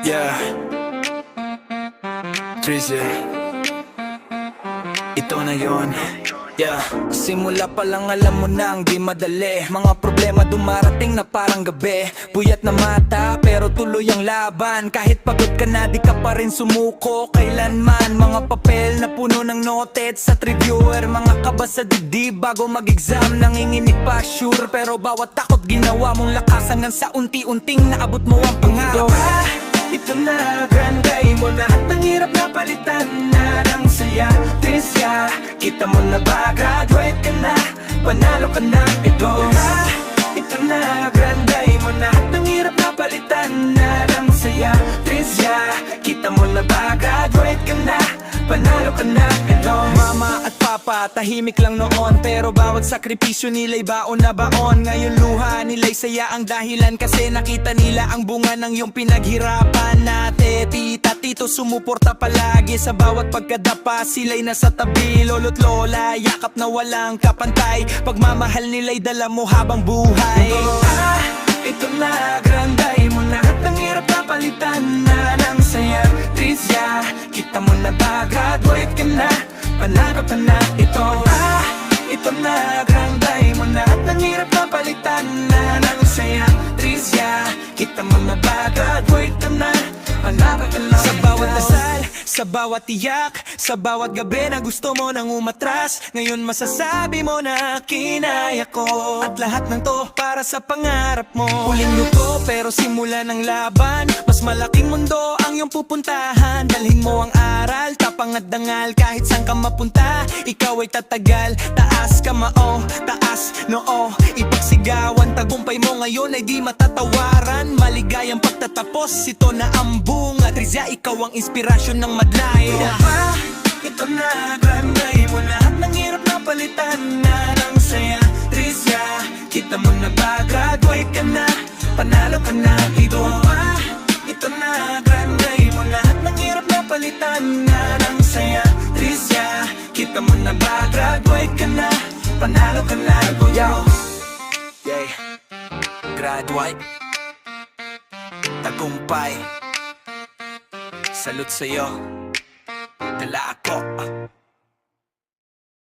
Yeah, Trizzy, ito na yon. Yeah, simula pa lang alam mo nang di madali. Mga problema dumarating na parang gabi. Puyat na mata pero tuloy ang laban. Kahit pagod ka na di ka pa rin sumuko kailanman. Mga papel na puno ng noted sa reviewer. Mga kaba sa dibdib bago mag-exam. Nanginginig pa sure pero bawat takot ginawa mong lakas. Hanggang sa unti-unting naabot mo ang pangarap. Ito na, granday mo na at ang hirap na palitan na ng saya. Trisya, kita mo na ba, graduate ka na, panalo ka na. Ito na, granday mo na at ang hirap na palitan na ng saya. Trisya, kita mo na ba, graduate ka na, panalo ka na. Mama at papa, tahimik lang noon, pero bawat sakripisyo nila'y baon na baon. Ngayon luha nila'y saya ang dahilan, kasi nakita nila ang bunga ng iyong pinaghirapan. Nate, tita, tito, sumuporta palagi sa bawat pagkadapa. Sila'y nasa tabi, lolo't lola, yakap na walang kapantay. Pagmamahal nila'y dala mo habang buhay. Ito na, granday mo na at ang hirap na palitan na ng saya. Trisya, kita mo na ba, graduate ka na, panalo ka na. Ito na, granday mo na at ang hirap na palitan na ng saya. Trisya, kita mo na ba, graduate ka na, panalo ka na. Sa bawat dasal, sa bawat tiyak, sa bawat gabi na gusto mo nang umatras, ngayon masasabi mo na kinaya ko. At lahat ng to para sa pangarap mo. Huling luto pero simula ng laban. Mas malaking mundo ang iyong pupuntahan. Dalhin mo ang aral, tapang at dangal. Kahit saan ka mapunta, ikaw ay tatagal. Taas kamao, taas noo, ipagsigawan. Tagumpay mo ngayon ay di matatawaran. Maligayang pagtatapos, ito na ang bunga. Trizya, ikaw ang inspirasyon ng madlay. Ito na, granday mo na at ang hirap na palitan na ng saya. Trizya, kita mo na ba, graduate ka na, panalo ka na. Ito na, granday mo na at ang hirap na palitan na ng saya. Trizya, kita mo na ba, graduate ka na, panalo ka na. Yo, yeah, graduate, tagumpay, salute sa'yo, dala ako.